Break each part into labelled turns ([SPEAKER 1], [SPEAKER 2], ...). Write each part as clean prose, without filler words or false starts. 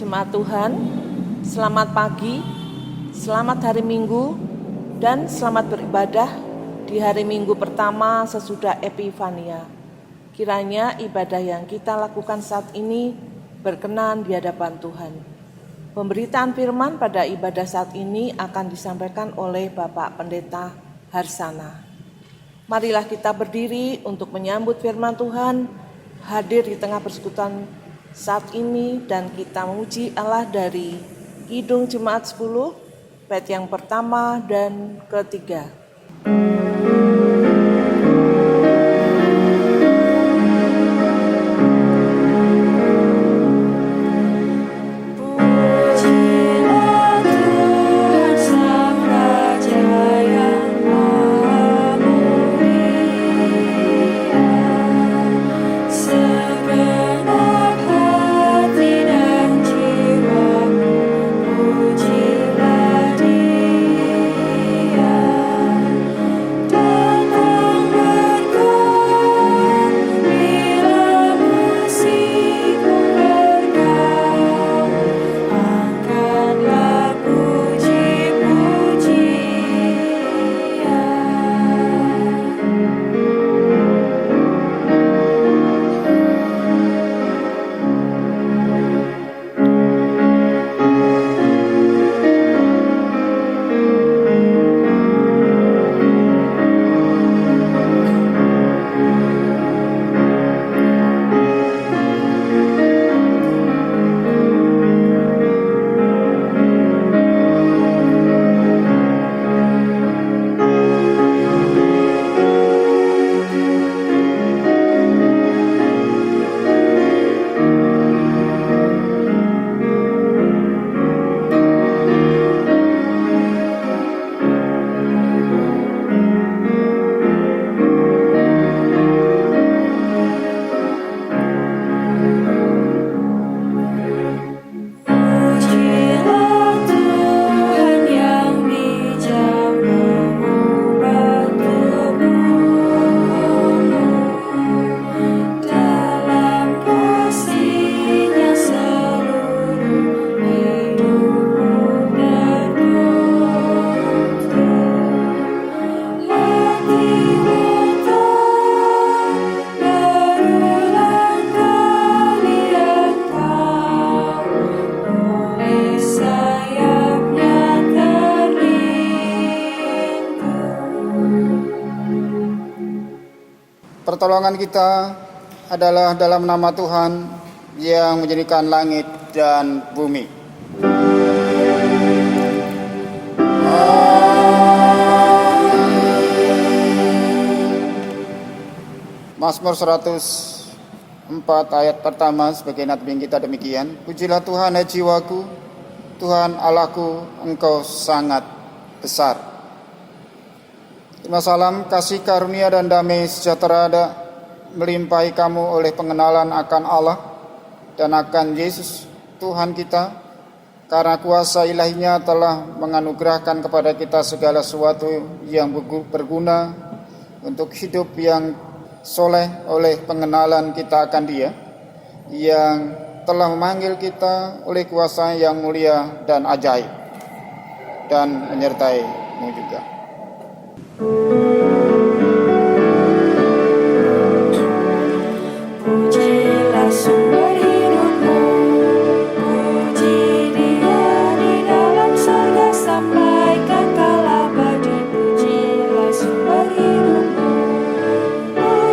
[SPEAKER 1] Jemaat Tuhan, selamat pagi, selamat hari Minggu, dan selamat beribadah di hari Minggu pertama sesudah Epifania. Kiranya ibadah yang kita lakukan saat ini berkenan di hadapan Tuhan. Pemberitaan firman pada ibadah saat ini akan disampaikan oleh Bapak Pendeta Harsana. Marilah kita berdiri untuk menyambut firman Tuhan, hadir di tengah persekutuan saat ini, dan kita memuji Allah dari Kidung Jemaat 10, bait yang pertama dan ketiga.
[SPEAKER 2] Pertolongan kita adalah dalam nama Tuhan yang menjadikan langit dan bumi. Mazmur 104 ayat pertama sebagai nadbing kita demikian. Pujilah Tuhan hai jiwaku, Tuhan Allahku, Engkau sangat besar. Terima salam, kasih karunia dan damai sejahtera melimpahi kamu oleh pengenalan akan Allah dan akan Yesus Tuhan kita, karena kuasa ilahinya telah menganugerahkan kepada kita segala sesuatu yang berguna untuk hidup yang soleh oleh pengenalan kita akan Dia, yang telah memanggil kita oleh kuasa yang mulia dan ajaib, dan menyertai-Mu juga.
[SPEAKER 3] Pujilah sumber hidupmu, puji Dia di dalam surga sampai kekal abadi. Pujilah sumber hidupmu,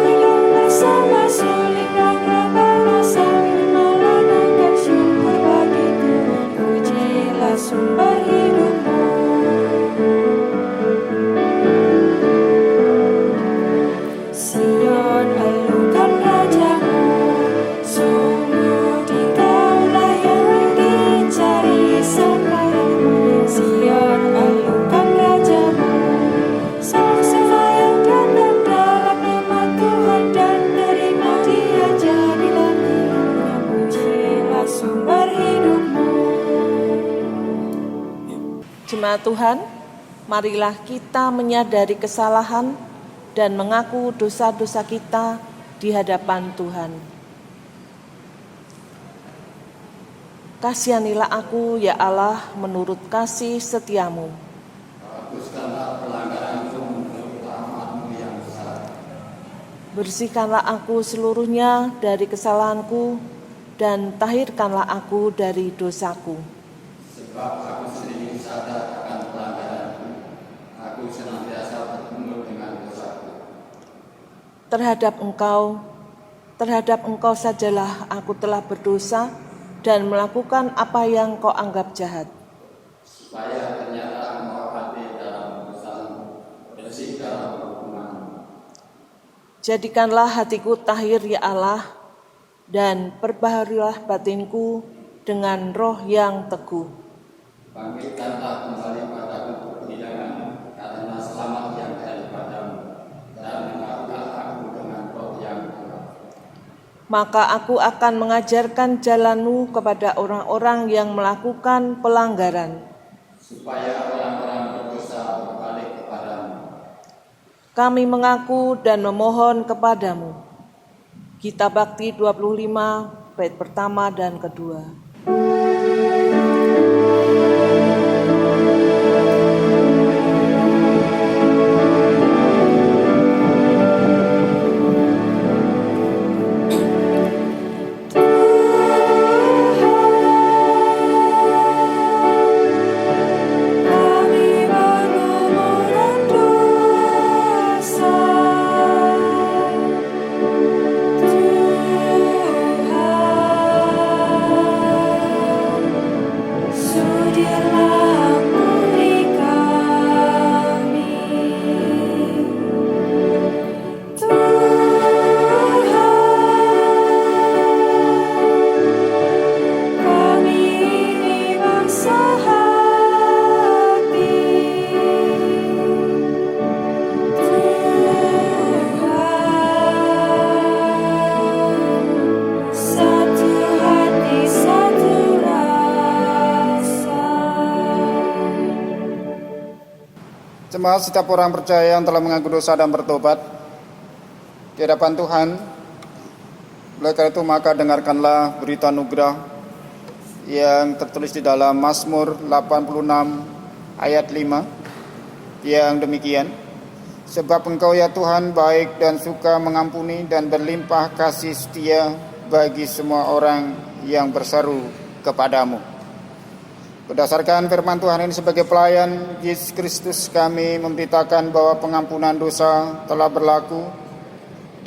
[SPEAKER 3] hidup bersama suling dan rebana sambil melanakan syukur bagi Tuhan. Pujilah sumber hidupmu. Sion, alukan rajamu, sungguh Dikaulah yang dicari sekarang. Sion, alukan rajamu, sang sembahyang dan dalam nama Tuhan, dan terima Dia jadilah miliknya. Pujilah sumber hidupmu.
[SPEAKER 1] Jemaat Tuhan, marilah kita menyadari kesalahan dan mengaku dosa-dosa kita di hadapan Tuhan. Kasihanilah aku, ya Allah, menurut kasih setiamu. Bersihkanlah aku seluruhnya dari kesalahanku, dan tahirkanlah aku dari dosaku.
[SPEAKER 4] Sebab aku sering sadar akan pelanggaranku, aku senantiasa bergumul dengan dosaku.
[SPEAKER 1] Terhadap engkau sajalah aku telah berdosa dan melakukan apa yang kau anggap jahat.
[SPEAKER 4] Supaya ternyata engkau adil dalam putusanmu, bersih dalam hukumanmu.
[SPEAKER 1] Jadikanlah hatiku tahir, ya Allah, dan perbaharilah batinku dengan roh yang teguh.
[SPEAKER 4] Bangkitkanlah kembali padaku kebidanan, karena selamat yang daripadamu, dan engkaulah aku dengan roh yang kuat.
[SPEAKER 1] Maka aku akan mengajarkan jalan-Mu kepada orang-orang yang melakukan pelanggaran.
[SPEAKER 4] Supaya orang-orang berdosa berbalik kepadamu.
[SPEAKER 1] Kami mengaku dan memohon kepadamu. Kitab Bakti 25, bait pertama dan kedua.
[SPEAKER 3] Kami bergumul dosa, Tuhan, sudilah ampuni kami, Tuhan, kami ini basah hati, Tuhan, satu hati, satu rasa.
[SPEAKER 2] Jemaat, setiap orang percaya yang telah mengaku dosa dan bertobat di hadapan Tuhan, oleh karena itu maka dengarkanlah berita anugerah yang tertulis di dalam Mazmur 86 ayat 5 yang demikian. Sebab Engkau ya Tuhan baik dan suka mengampuni dan berlimpah kasih setia bagi semua orang yang berseru kepadamu. Berdasarkan firman Tuhan ini sebagai pelayan Yesus Kristus, kami memberitakan bahwa pengampunan dosa telah berlaku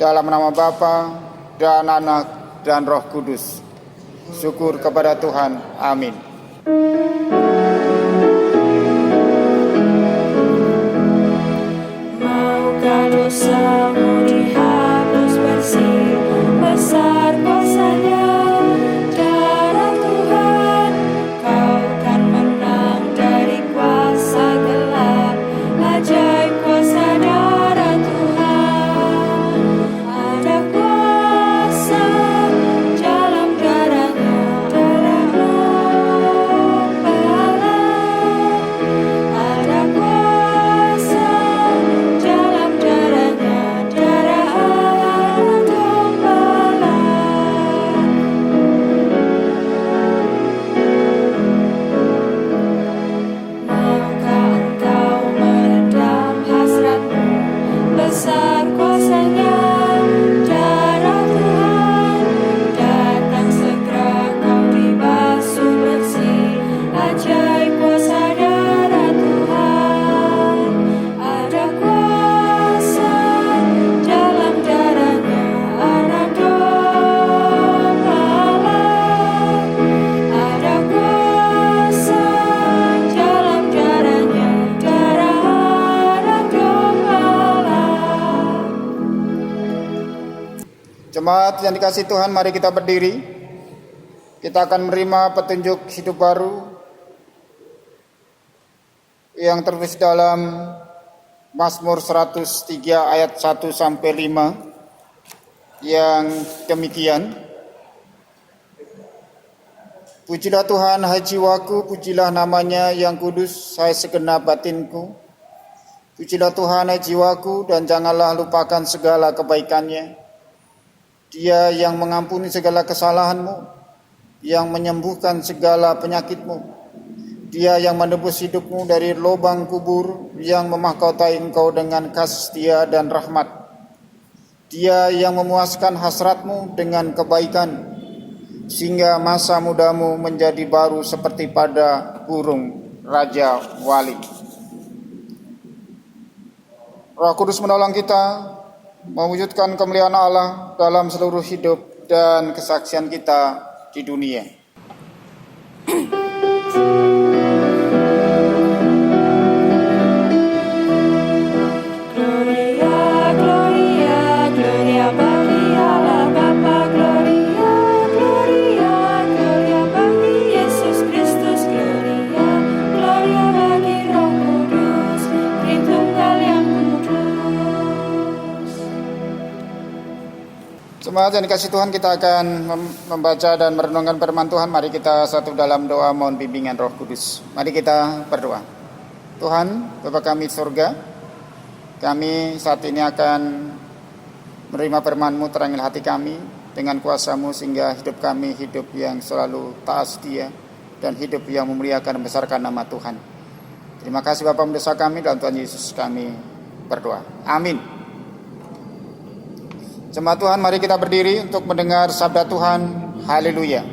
[SPEAKER 2] dalam nama Bapa dan Anak dan Roh Kudus. Syukur kepada Tuhan. Amin.
[SPEAKER 3] Maukah dosamu dihapus bersih, besar kuasa-Nya, darah Tuhan, kau kan menang dari kuasa gelap, ajaib kuasa darah Tuhan, ada kuasa dalam darah-Nya, darah Gembala, ada kuasa dalam darah-Nya, darah Anak Gembala. Maukah engkau meredam hasratmu, besar kuasa-Nya, darah Tuhan, datang segera kau dibasuh bersih, ajaib kuasa darah Tuhan, ada kuasa dalam darah-Nya, Anak Gembala, ada kuasa dalam darah-Nya, darah Anak Gembala.
[SPEAKER 2] Jemaat yang dikasihi Tuhan, mari kita berdiri. Kita akan menerima petunjuk hidup baru yang tertulis dalam Mazmur 103 ayat 1 sampai 5 yang demikian. Pujilah Tuhan, hai jiwaku, pujilah namanya yang kudus, hai segenap batinku. Pujilah Tuhan, hai jiwaku, dan janganlah lupakan segala kebaikannya. Dia yang mengampuni segala kesalahanmu yang menyembuhkan segala penyakitmu. Dia yang menebus hidupmu dari lubang kubur, yang memahkotai engkau dengan kasih setia dan rahmat. Dia yang memuaskan hasratmu dengan kebaikan, sehingga masa mudamu menjadi baru seperti pada burung Raja Wali. Roh Kudus menolong kita mewujudkan kemuliaan Allah dalam seluruh hidup dan kesaksian kita di dunia.
[SPEAKER 3] Gloria, Gloria, Gloria bagi Allah Bapa, Gloria, Gloria, Gloria bagi Yesus Kristus, Gloria, Gloria bagi Roh Kudus, Tritunggal yang kudus.
[SPEAKER 2] Jemaat yang dikasih Tuhan, kita akan membaca dan merenungkan firman Tuhan. Mari kita satu dalam doa mohon bimbingan Roh Kudus. Mari kita berdoa. Tuhan, Bapa kami di surga, kami saat ini akan menerima firman-Mu, terangilah hati kami dengan kuasa-Mu, sehingga hidup kami hidup yang selalu taat setia dan hidup yang memuliakan dan membesarkan nama Tuhan. Terima kasih Bapa mendesak kami, dalam Tuhan Yesus kami berdoa. Amin. Jemaat Tuhan, mari kita berdiri untuk mendengar sabda Tuhan. Haleluya.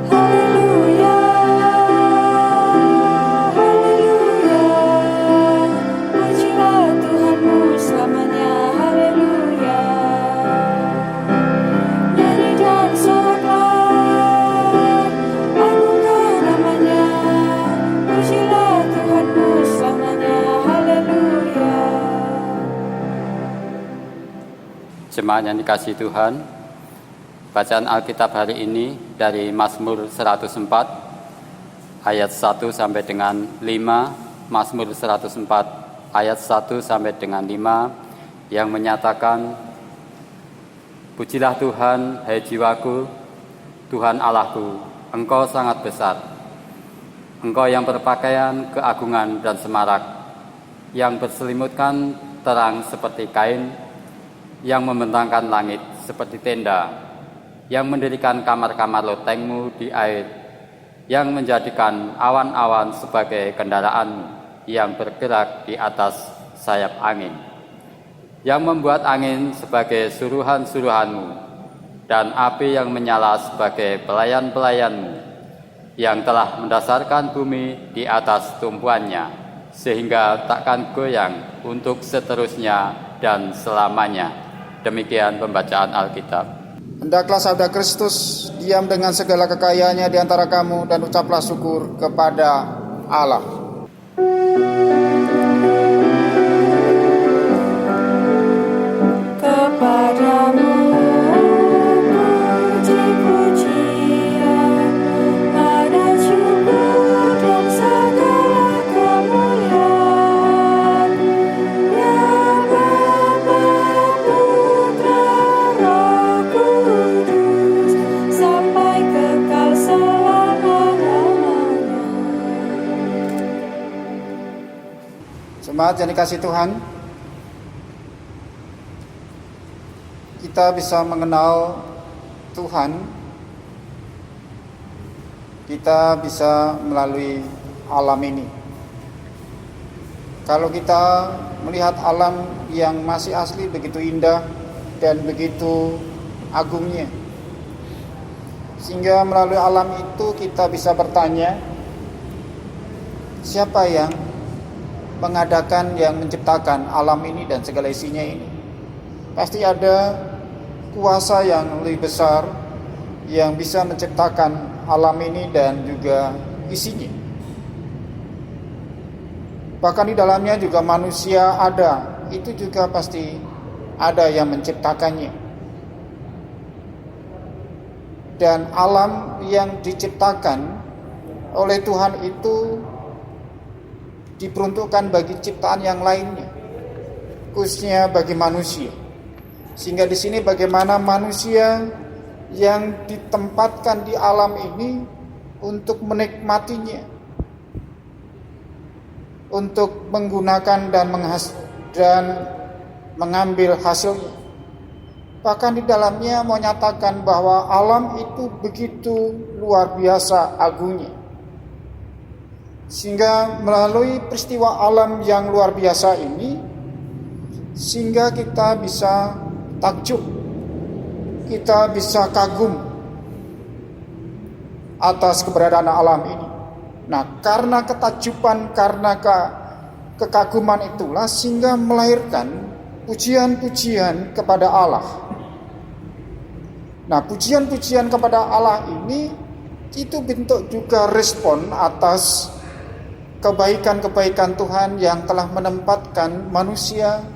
[SPEAKER 3] Haleluya, haleluya, pujilah Tuhanmu selamanya, haleluya. Nyanyi dan soraklah, agungkan namanya, pujilah Tuhanmu selamanya, haleluya.
[SPEAKER 4] Jemaat yang dikasihi Tuhan, bacaan Alkitab hari ini dari Mazmur 104 ayat 1 sampai dengan 5, Mazmur 104 ayat 1 sampai dengan 5 yang menyatakan, Pujilah Tuhan, hai jiwaku, Tuhan Allahku, Engkau sangat besar. Engkau yang berpakaian keagungan dan semarak, yang berselimutkan terang seperti kain, yang membentangkan langit seperti tenda, yang mendirikan kamar-kamar lotengmu di air, yang menjadikan awan-awan sebagai kendaraanmu, yang bergerak di atas sayap angin, yang membuat angin sebagai suruhan-suruhanmu, dan api yang menyala sebagai pelayan-pelayanmu, yang telah mendasarkan bumi di atas tumpuannya, sehingga takkan goyang untuk seterusnya dan selamanya. Demikian pembacaan Alkitab.
[SPEAKER 2] Hendaklah sabda Kristus diam dengan segala kekayaannya di antara kamu, dan ucaplah syukur kepada Allah.
[SPEAKER 3] Kepadamu puji-pujian, pada syukur dan segala kemuliaan, ya Bapa, Putra, Roh Kudus, sampai kekal selama-lamanya.
[SPEAKER 2] Jemaat yang dikasihi Tuhan, kita bisa mengenal Tuhan, kita bisa melalui alam ini. Kalau kita melihat alam yang masih asli, begitu indah dan begitu agungnya, sehingga melalui alam itu kita bisa bertanya, siapa yang mengadakan, yang menciptakan alam ini dan segala isinya ini? Pasti ada kuasa yang lebih besar yang bisa menciptakan alam ini dan juga isinya. Bahkan di dalamnya juga manusia ada, itu juga pasti ada yang menciptakannya. Dan alam yang diciptakan oleh Tuhan itu diperuntukkan bagi ciptaan yang lainnya, khususnya bagi manusia. Sehingga di sini bagaimana manusia yang ditempatkan di alam ini untuk menikmatinya, untuk menggunakan dan mengambil hasilnya. Bahkan di dalamnya menyatakan bahwa alam itu begitu luar biasa agungnya. Sehingga melalui peristiwa alam yang luar biasa ini, sehingga kita bisa takjub, kita bisa kagum atas keberadaan alam ini. Nah, karena ketakjuban, karena kekaguman itulah sehingga melahirkan pujian-pujian kepada Allah. Nah, pujian-pujian kepada Allah ini itu bentuk juga respon atas kebaikan-kebaikan Tuhan yang telah menempatkan manusia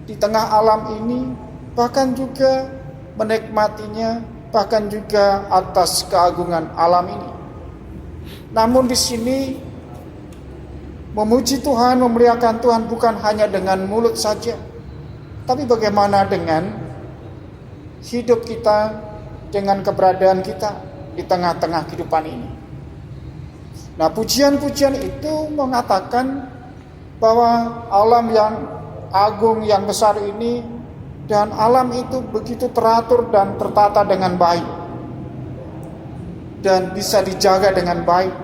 [SPEAKER 2] di tengah alam ini, bahkan juga menikmatinya, bahkan juga atas keagungan alam ini. Namun di sini memuji Tuhan, memuliakan Tuhan bukan hanya dengan mulut saja, tapi bagaimana dengan hidup kita, dengan keberadaan kita di tengah-tengah kehidupan ini. Nah, pujian-pujian itu mengatakan bahwa alam yang agung, yang besar ini, dan alam itu begitu teratur dan tertata dengan baik, dan bisa dijaga dengan baik,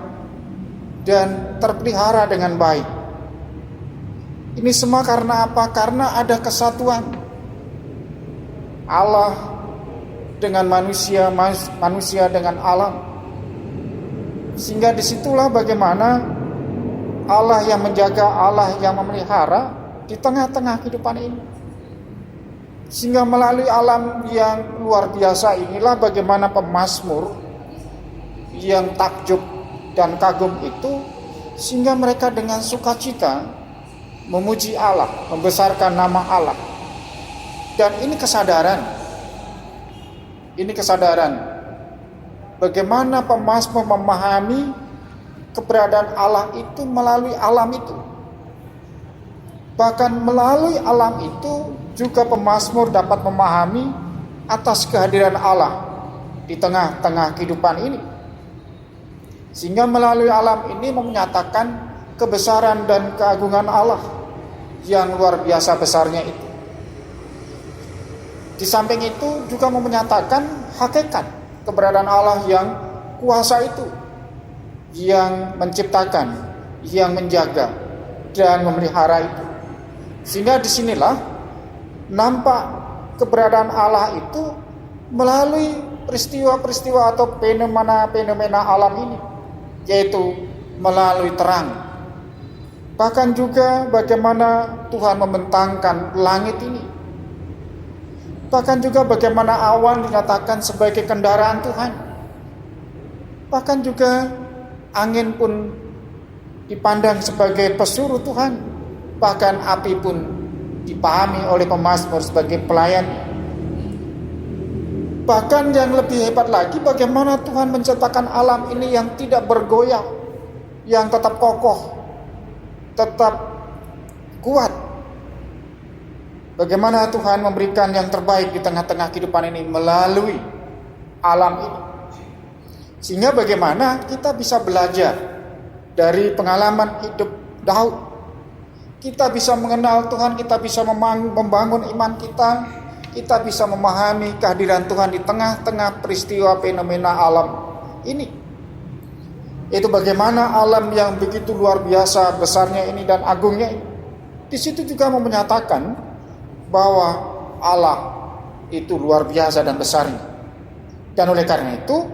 [SPEAKER 2] dan terpelihara dengan baik. Ini semua karena apa? Karena ada kesatuan Allah dengan manusia, manusia dengan alam. Sehingga disitulah bagaimana Allah yang menjaga, Allah yang memelihara di tengah-tengah kehidupan ini. Sehingga melalui alam yang luar biasa inilah bagaimana pemazmur yang takjub dan kagum itu, sehingga mereka dengan sukacita memuji Allah, membesarkan nama Allah. Dan ini kesadaran bagaimana pemazmur memahami keberadaan Allah itu melalui alam itu. Bahkan melalui alam itu juga pemazmur dapat memahami atas kehadiran Allah di tengah-tengah kehidupan ini. Sehingga melalui alam ini menyatakan kebesaran dan keagungan Allah yang luar biasa besarnya itu. Di samping itu juga menyatakan hakikat keberadaan Allah yang kuasa itu, yang menciptakan, yang menjaga dan memelihara itu. Sehingga disinilah nampak keberadaan Allah itu melalui peristiwa-peristiwa atau fenomena-fenomena alam ini, yaitu melalui terang. Bahkan juga bagaimana Tuhan membentangkan langit ini. Bahkan juga bagaimana awan dinyatakan sebagai kendaraan Tuhan. Bahkan juga angin pun dipandang sebagai pesuruh Tuhan. Bahkan api pun dipahami oleh pemazmur sebagai pelayan. Bahkan yang lebih hebat lagi, bagaimana Tuhan menciptakan alam ini yang tidak bergoyah, yang tetap kokoh, tetap kuat. Bagaimana Tuhan memberikan yang terbaik di tengah-tengah kehidupan ini melalui alam ini. Sehingga bagaimana kita bisa belajar dari pengalaman hidup Daud. Kita bisa mengenal Tuhan, kita bisa membangun iman kita, kita bisa memahami kehadiran Tuhan di tengah-tengah peristiwa fenomena alam ini. Itu bagaimana alam yang begitu luar biasa besarnya ini dan agungnya ini. Di situ juga mau menyatakan bahwa Allah itu luar biasa dan besarnya. Dan oleh karena itu,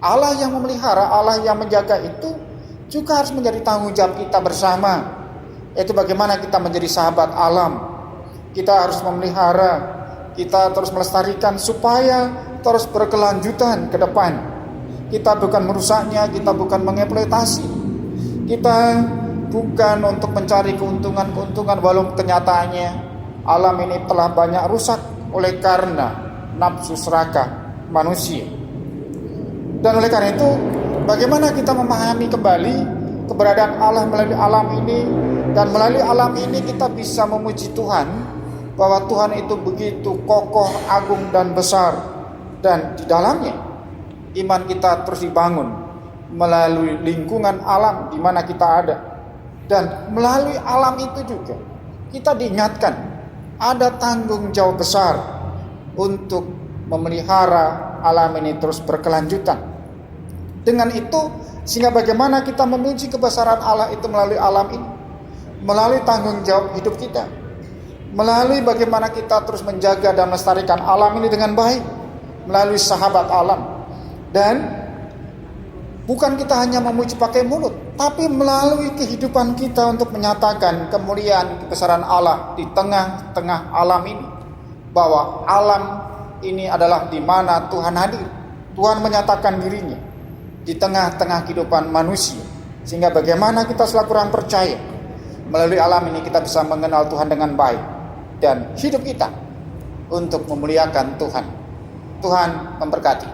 [SPEAKER 2] Allah yang memelihara, Allah yang menjaga itu juga harus menjadi tanggung jawab kita bersama. Yaitu bagaimana kita menjadi sahabat alam. Kita harus memelihara, kita terus melestarikan supaya terus berkelanjutan ke depan. Kita bukan merusaknya, kita bukan mengeksploitasi. Kita bukan untuk mencari keuntungan-keuntungan, walaupun kenyataannya alam ini telah banyak rusak oleh karena nafsu serakah manusia. Dan oleh karena itu, bagaimana kita memahami kembali keberadaan Allah melalui alam ini, dan melalui alam ini kita bisa memuji Tuhan, bahwa Tuhan itu begitu kokoh, agung dan besar, dan di dalamnya iman kita terus dibangun melalui lingkungan alam di mana kita ada. Dan melalui alam itu juga kita diingatkan ada tanggung jawab besar untuk memelihara alam ini terus berkelanjutan. Dengan itu, sehingga bagaimana kita memuji kebesaran Allah itu melalui alam ini, melalui tanggung jawab hidup kita, melalui bagaimana kita terus menjaga dan melestarikan alam ini dengan baik, melalui sahabat alam. Dan bukan kita hanya memuji pakai mulut, tapi melalui kehidupan kita untuk menyatakan kemuliaan kebesaran Allah di tengah-tengah alam ini, bahwa alam ini adalah di mana Tuhan hadir. Tuhan menyatakan dirinya di tengah-tengah kehidupan manusia, sehingga bagaimana kita selaku orang percaya melalui alam ini kita bisa mengenal Tuhan dengan baik dan hidup kita untuk memuliakan Tuhan. Tuhan memberkati.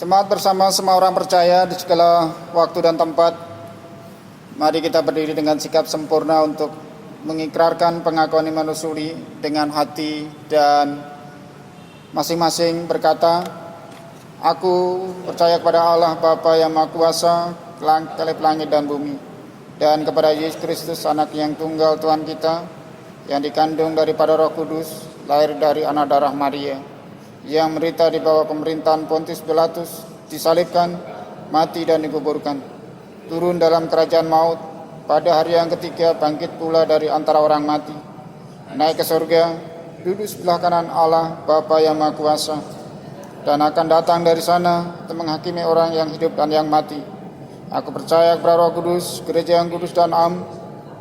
[SPEAKER 2] Jemaat bersama semua orang percaya di segala waktu dan tempat, mari kita berdiri dengan sikap sempurna untuk mengikrarkan pengakuan iman rusuli dengan hati dan masing-masing berkata, aku percaya kepada Allah Bapa yang Maha Kuasa, Khalif langit dan bumi, dan kepada Yesus Kristus anak yang tunggal Tuhan kita, yang dikandung daripada Roh Kudus, lahir dari anak darah Maria, yang menderita di bawah pemerintahan Pontius Pilatus, disalibkan, mati dan dikuburkan, turun dalam kerajaan maut, pada hari yang ketiga bangkit pula dari antara orang mati, naik ke surga, duduk sebelah kanan Allah Bapa yang Maha Kuasa, dan akan datang dari sana untuk menghakimi orang yang hidup dan yang mati. Aku percaya kepada Roh Kudus, gereja yang kudus dan am,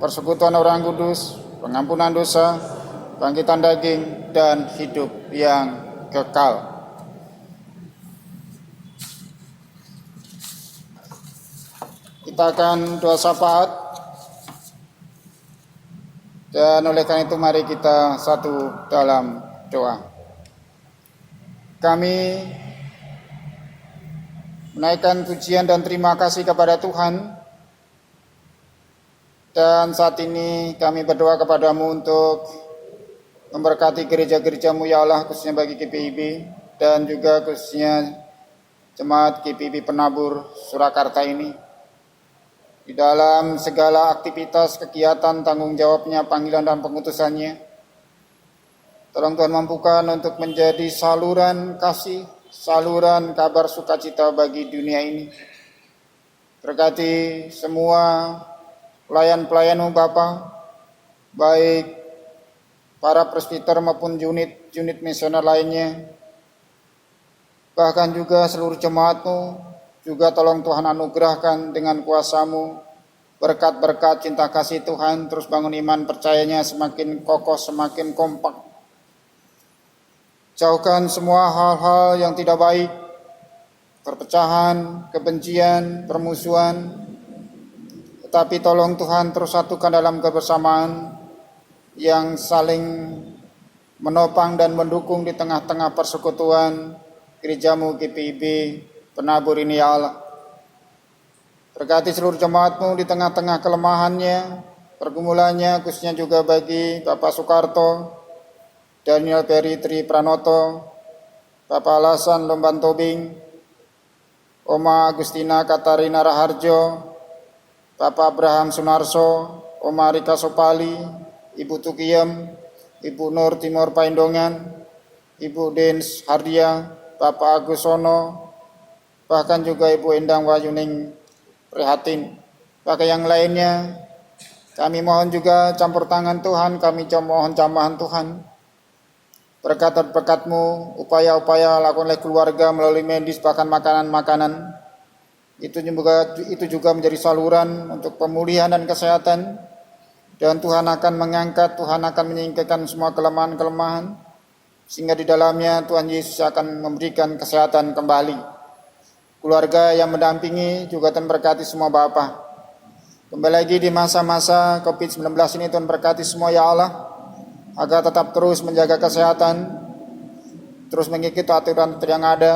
[SPEAKER 2] persekutuan orang kudus, pengampunan dosa, bangkitan daging, dan hidup yang kekal. Kita akan doa syafaat, dan oleh karena itu mari kita satu dalam doa. Kami menaikkan pujian dan terima kasih kepada Tuhan, dan saat ini kami berdoa kepadamu untuk memberkati gereja-gerejamu ya Allah, khususnya bagi GPIB dan juga khususnya jemaat GPIB Penabur Surakarta ini. Di dalam segala aktivitas, kegiatan, tanggung jawabnya, panggilan dan pengutusannya, tolong Tuhan mampukan untuk menjadi saluran kasih, saluran kabar sukacita bagi dunia ini. Berkati semua pelayan-pelayan-Mu Bapa, baik para presbiter maupun unit misioner lainnya, bahkan juga seluruh jemaat-Mu, juga tolong Tuhan anugerahkan dengan kuasa-Mu, berkat-berkat cinta kasih Tuhan, terus bangun iman percayanya semakin kokoh, semakin kompak. Jauhkan semua hal-hal yang tidak baik, perpecahan, kebencian, permusuhan, Tetapi tolong Tuhan terus satukan dalam kebersamaan yang saling menopang dan mendukung di tengah-tengah persekutuan gerejamu GPIB Penabur ini ya Allah. Berkati seluruh jemaatmu di tengah-tengah kelemahannya, pergumulannya, khususnya juga bagi Bapak Soekarto, Daniel Peri Tri Pranoto, Bapak Alasan Lomban Tobing, Oma Agustina Katarina Raharjo, Bapak Abraham Sunarso, Oma Rika Sopali, Ibu Tukiem, Ibu Nur Timur Paindongan, Ibu Dens Hardia, Bapak Agus Sono, bahkan juga Ibu Endang Wayuning Prihatin. Bagi yang lainnya, kami mohon juga campur tangan Tuhan, kami mohon jamahan Tuhan. Berkat-berkat-Mu, upaya-upaya lakukan oleh keluarga melalui medis, bahkan makanan-makanan, itu juga menjadi saluran untuk pemulihan dan kesehatan. Dan Tuhan akan mengangkat, Tuhan akan menyingkirkan semua kelemahan-kelemahan, sehingga di dalamnya Tuhan Yesus akan memberikan kesehatan kembali. Keluarga yang mendampingi juga Tuhan berkati semua Bapa. Kembali lagi di masa-masa COVID-19 ini Tuhan berkati semua ya Allah, agar tetap terus menjaga kesehatan, terus mengikuti aturan yang ada,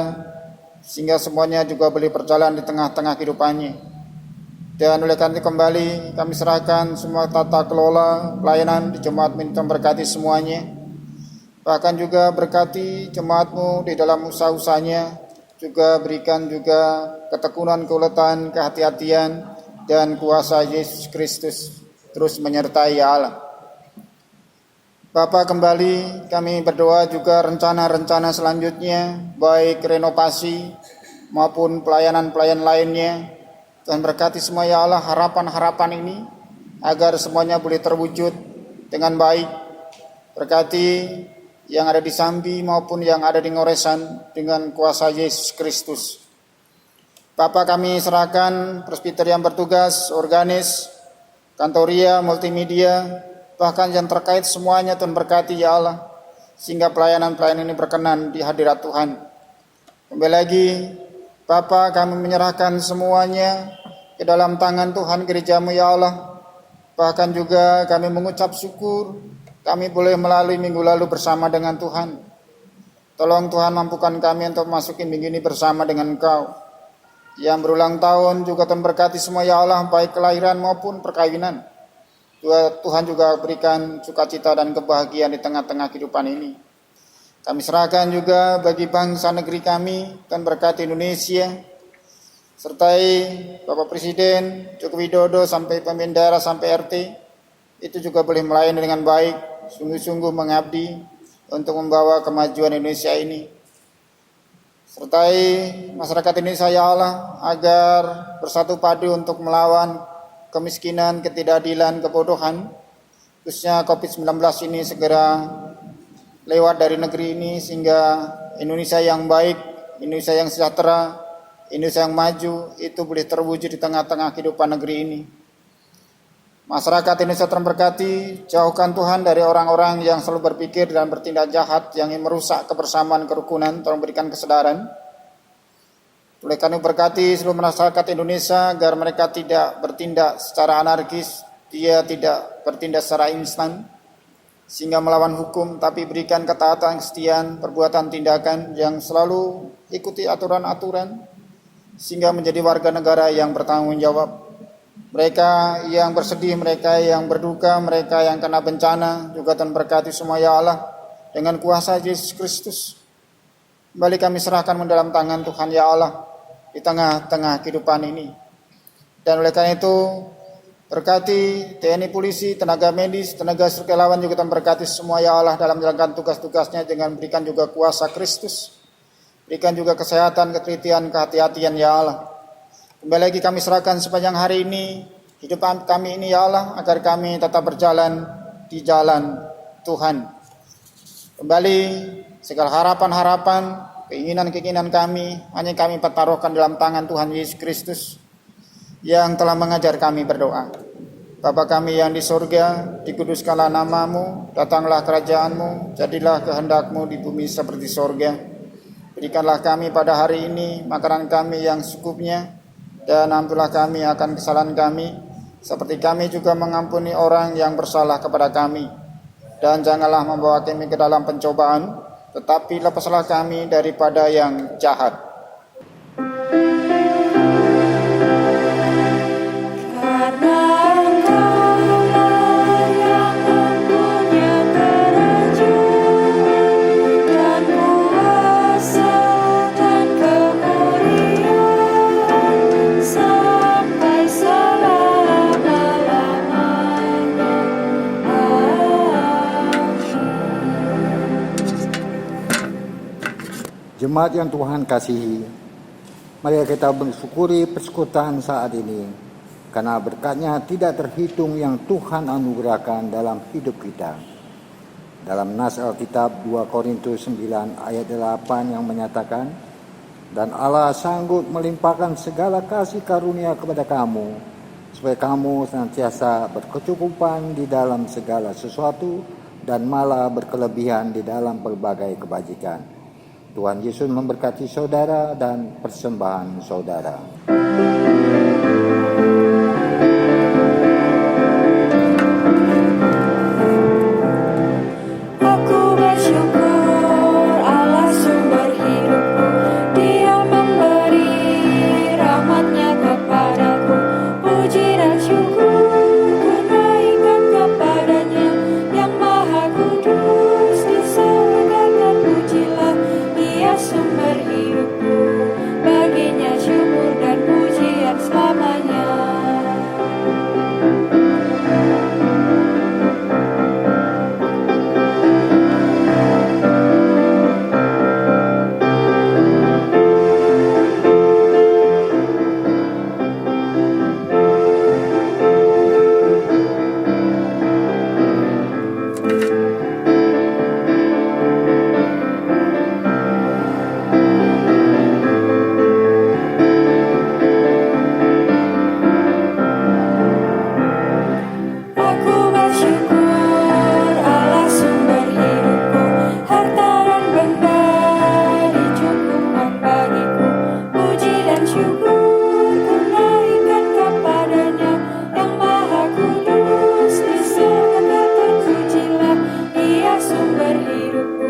[SPEAKER 2] sehingga semuanya juga boleh berjalan di tengah-tengah kehidupannya. Dan oleh karena itu kembali kami serahkan semua tata kelola pelayanan di jemaat Tuhan berkati semuanya. Bahkan juga berkati jemaatmu di dalam usaha-usahanya, juga berikan juga ketekunan, keuletan, kehati-hatian, dan kuasa Yesus Kristus terus menyertai ya Allah. Bapa, kembali kami berdoa juga rencana-rencana selanjutnya, baik renovasi maupun pelayanan-pelayanan lainnya. Tuhan berkati semua ya Allah, harapan-harapan ini agar semuanya boleh terwujud dengan baik. Berkati yang ada di Sambi maupun yang ada di Ngoresan dengan kuasa Yesus Kristus. Bapa, kami serahkan presbiter yang bertugas, organis, kantoria, multimedia, bahkan yang terkait semuanya Tuhan berkati ya Allah, sehingga pelayanan-pelayanan ini berkenan di hadirat Tuhan. Kembali lagi Bapa, kami menyerahkan semuanya ke dalam tangan Tuhan gerejamu ya Allah. Bahkan juga kami mengucap syukur kami boleh melalui minggu lalu bersama dengan Tuhan. Tolong Tuhan mampukan kami untuk masuki minggu ini bersama dengan Engkau. Yang berulang tahun juga Tuhan berkati semua ya Allah, baik kelahiran maupun perkawinan. Tuhan juga berikan sukacita dan kebahagiaan di tengah-tengah kehidupan ini. Kami serahkan juga bagi bangsa negeri kami, Tuhan berkati Indonesia, sertai Bapak Presiden Joko Widodo sampai pemimpin daerah sampai RT, itu juga boleh melayani dengan baik, sungguh-sungguh mengabdi untuk membawa kemajuan Indonesia ini. Sertai masyarakat Indonesia ya Allah, agar bersatu padu untuk melawan kemiskinan, ketidakadilan, kebodohan, khususnya COVID-19 ini segera lewat dari negeri ini, sehingga Indonesia yang baik, Indonesia yang sejahtera, Indonesia yang maju itu boleh terwujud di tengah-tengah kehidupan negeri ini. Masyarakat Indonesia terberkati, jauhkan Tuhan dari orang-orang yang selalu berpikir dan bertindak jahat yang ingin merusak kebersamaan kerukunan, tolong berikan kesadaran. Oleh karena berkati seluruh masyarakat Indonesia agar mereka tidak bertindak secara anarkis, dia tidak bertindak secara instan sehingga melawan hukum, tapi berikan ketaatan, kesetiaan, perbuatan, tindakan yang selalu ikuti aturan-aturan sehingga menjadi warga negara yang bertanggung jawab. Mereka yang bersedih, mereka yang berduka, mereka yang kena bencana juga Tuhan berkati semua ya Allah dengan kuasa Yesus Kristus. Kembali kami serahkan dalam tangan Tuhan ya Allah di tengah-tengah kehidupan ini. Dan oleh karena itu berkati TNI Polisi, tenaga medis, tenaga sukarelawan juga Tuhan berkati semua ya Allah dalam menjalankan tugas-tugasnya dengan berikan juga kuasa Kristus. Berikan juga kesehatan, ketelitian, kehati-hatian ya Allah. Kembali lagi kami serahkan sepanjang hari ini hidup kami ini ya Allah, agar kami tetap berjalan di jalan Tuhan. Kembali segala harapan-harapan, keinginan-keinginan kami hanya kami pertaruhkan dalam tangan Tuhan Yesus Kristus yang telah mengajar kami berdoa. Bapa kami yang di surga, dikuduskanlah namamu, datanglah kerajaanmu, jadilah kehendakmu di bumi seperti surga. Berikanlah kami pada hari ini makanan kami yang secukupnya, dan ampunilah kami akan kesalahan kami, seperti kami juga mengampuni orang yang bersalah kepada kami. Dan janganlah membawa kami ke dalam pencobaan, tetapi lepaslah kami daripada yang jahat.
[SPEAKER 3] Karena Engkaulah yang mempunyai kerajaan dan kuasa dan kemuliaan sampai selama-lamanya. Amin.
[SPEAKER 5] Jemaat yang Tuhan kasihi, mari kita bersyukuri persekutuan saat ini, karena berkatnya tidak terhitung yang Tuhan anugerahkan dalam hidup kita. Dalam nas Alkitab 2 Korintus 9 ayat 8 yang menyatakan, dan Allah sanggup melimpahkan segala kasih karunia kepada kamu, supaya kamu senantiasa berkecukupan di dalam segala sesuatu dan malah berkelebihan di dalam berbagai kebajikan. Tuhan Yesus memberkati saudara dan persembahan saudara.
[SPEAKER 3] Aku bersyukur Allah sumber hidupku, Dia memberi rahmat-Nya kepadaku. Puji dan syukur ku naikkan kepadanya, yang maha kudus di surga, dan pujilah Dia sumber hidupku. Baginya syukur dan pujian selamanya. Aku bersyukur Allah sumber hidupku, harta dan benda dicukupkan bagiku. Puji dan syukur ku naikkan kepadanya, yang maha kudus di surga, terpujilah Dia sumber hidupku.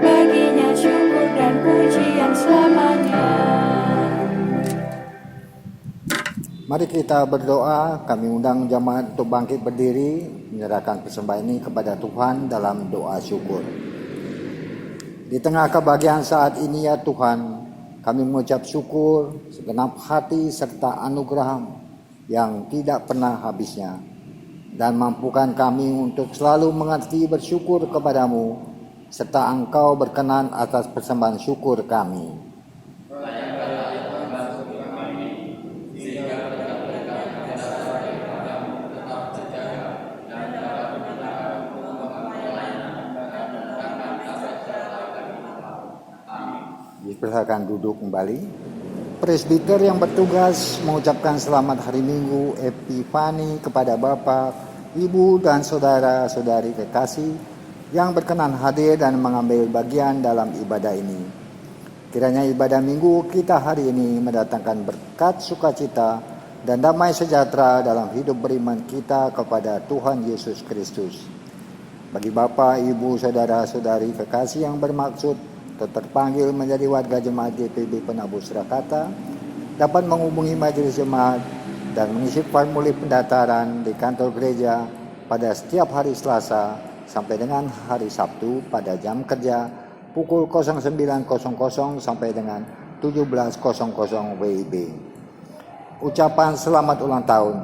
[SPEAKER 3] Baginya syukur dan pujian selamanya.
[SPEAKER 5] Mari kita berdoa. Kami undang jemaat untuk bangkit berdiri, menyerahkan persembahan ini kepada Tuhan dalam doa syukur. Di tengah kebahagiaan saat ini ya Tuhan, kami mengucap syukur segenap hati serta anugerah yang tidak pernah habisnya. Dan mampukan kami untuk selalu mengerti bersyukur kepadamu, serta Engkau berkenan atas persembahan syukur kami. Silakan duduk kembali. Presbiter yang bertugas mengucapkan selamat hari Minggu Epifani kepada Bapak, Ibu dan saudara-saudari kekasih yang berkenan hadir dan mengambil bagian dalam ibadah ini. Kiranya ibadah Minggu kita hari ini mendatangkan berkat sukacita dan damai sejahtera dalam hidup beriman kita kepada Tuhan Yesus Kristus. Bagi Bapak, Ibu, saudara-saudari kekasih yang bermaksud terpanggil menjadi warga jemaat GPB Penabuh Surakarta, dapat menghubungi majelis jemaat dan mengisi formulir pendaftaran di kantor gereja pada setiap hari Selasa sampai dengan hari Sabtu pada jam kerja pukul 09.00 sampai dengan 17.00 WIB. Ucapan selamat ulang tahun.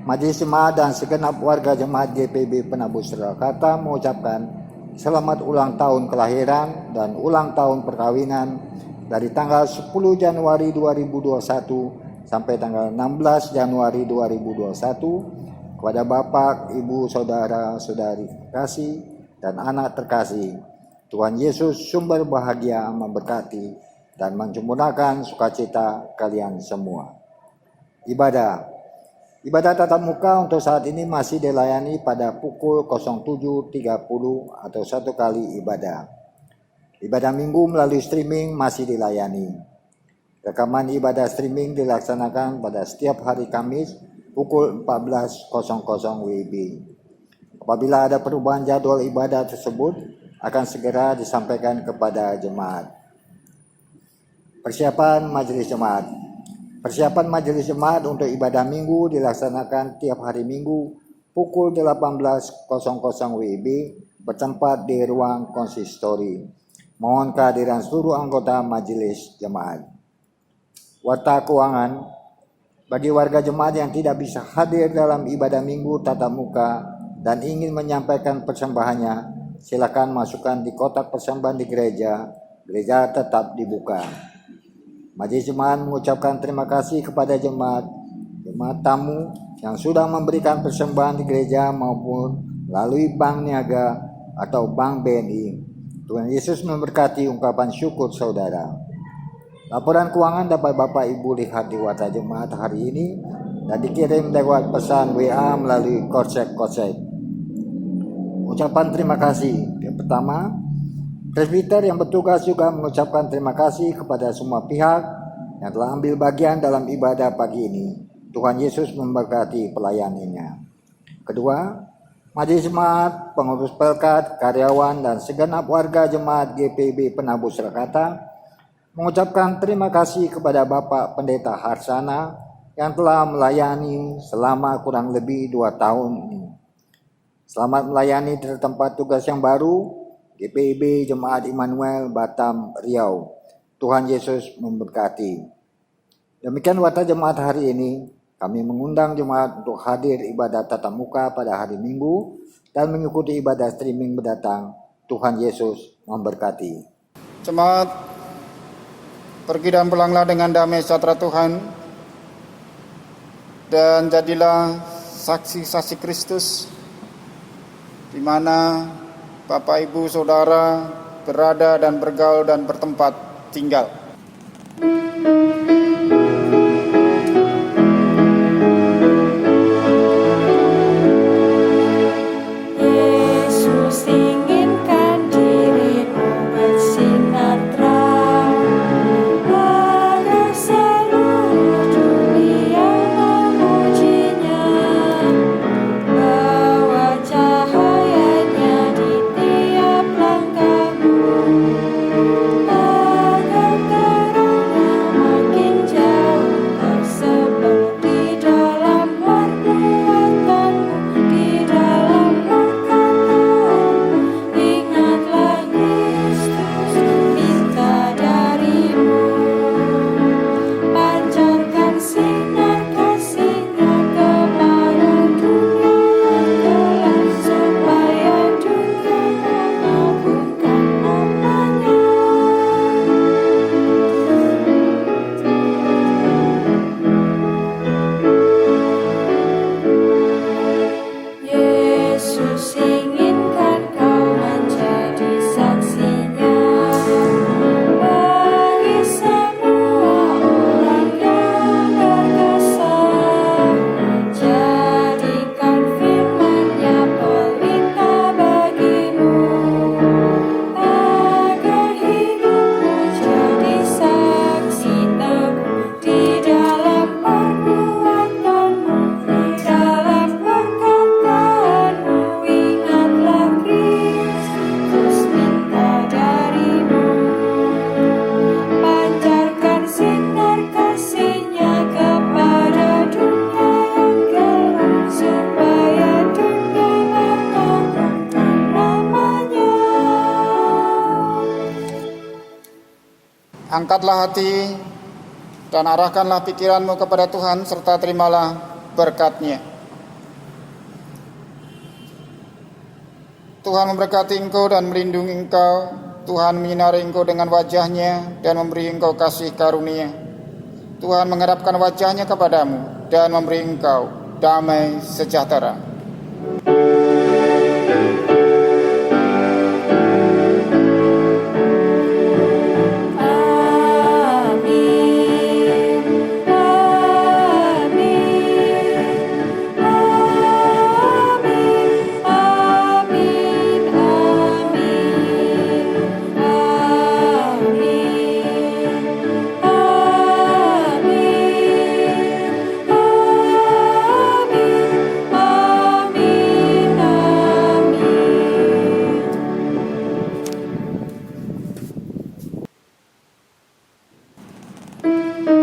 [SPEAKER 5] Majelis jemaat dan segenap warga jemaat GPB Penabuh Surakarta mengucapkan selamat ulang tahun kelahiran dan ulang tahun perkawinan dari tanggal 10 Januari 2021 sampai tanggal 16 Januari 2021 kepada Bapak, Ibu, saudara-saudari terkasih dan anak terkasih. Tuhan Yesus sumber bahagia memberkati dan menyempurnakan sukacita kalian semua. Ibadah tatap muka untuk saat ini masih dilayani pada pukul 07.30 atau satu kali ibadah. Ibadah minggu melalui streaming masih dilayani. Rekaman ibadah streaming dilaksanakan pada setiap hari Kamis pukul 14.00 WIB. Apabila ada perubahan jadwal ibadah tersebut, akan segera disampaikan kepada jemaat. Persiapan Majelis Jemaat. Persiapan Majelis Jemaat untuk ibadah minggu dilaksanakan tiap hari Minggu pukul 18.00 WIB bertempat di ruang konsistori. Mohon kehadiran seluruh anggota Majelis Jemaat. Warta keuangan. Bagi warga jemaat yang tidak bisa hadir dalam ibadah minggu tatap muka dan ingin menyampaikan persembahannya, silakan masukkan di kotak persembahan di gereja. Gereja tetap dibuka. Majelis Jemaat mengucapkan terima kasih kepada jemaat tamu yang sudah memberikan persembahan di gereja maupun melalui Bank Niaga atau Bank BNI. Tuhan Yesus memberkati ungkapan syukur saudara. Laporan keuangan dapat Bapak Ibu lihat di Warta Jemaat hari ini dan dikirim lewat pesan WA melalui konsep. Ucapan terima kasih. Yang pertama, presbiter yang bertugas juga mengucapkan terima kasih kepada semua pihak yang telah ambil bagian dalam ibadah pagi ini. Tuhan Yesus memberkati pelayanannya. Kedua, Majelis Jemaat, pengurus pelkat, karyawan, dan segenap warga jemaat GPIB Penabuh Surakarta mengucapkan terima kasih kepada Bapak Pendeta Harsana yang telah melayani selama kurang lebih 2 tahun ini. Selamat melayani di tempat tugas yang baru, GPIB Jemaat Immanuel Batam, Riau. Tuhan Yesus memberkati. Demikian Warta Jemaat hari ini. Kami mengundang jemaat untuk hadir ibadah tatap muka pada hari Minggu dan mengikuti ibadah streaming mendatang. Tuhan Yesus memberkati.
[SPEAKER 2] Jemaat, pergi dan pulanglah dengan damai sejahtera Tuhan, dan jadilah saksi-saksi Kristus di mana Bapak Ibu Saudara berada dan bergaul dan bertempat tinggal.
[SPEAKER 3] Yesus inginkan dirimu bersinar terang agar seluruh dunia memujinya. Bawa cahayanya di tiap langkahmu agar terangnya makin jauh tersebar di dalam perbuatanmu, di dalam perkataanmu. Ingatlah Kristus minta darimu, pancarkan sinar kasih-Nya kepada dunia yang gelap, supaya dunia mengagungkan nama-Nya. Yesus inginkan kau menjadi saksinya bagi semua orang yang berkesan. Jadikan firman-Nya pelita bagimu agar hidupmu jadi saksi teguh di dalam perbuatanmu, di dalam perkataanmu. Ingatlah Kristus minta darimu, pancarkan sinar kasih-Nya kepada dunia yang gelap, supaya dunia mengagungkan nama-Nya.
[SPEAKER 2] Angkatlah hati dan arahkanlah pikiranmu kepada Tuhan serta terimalah berkat-Nya. Tuhan memberkati engkau dan melindungi engkau. Tuhan menyinari engkau dengan wajah-Nya dan memberi engkau kasih karunia. Tuhan menghadapkan wajah-Nya kepadamu dan memberi engkau damai sejahtera.
[SPEAKER 3] Amin, amin, amin, amin, amin, amin, amin, Tuhan.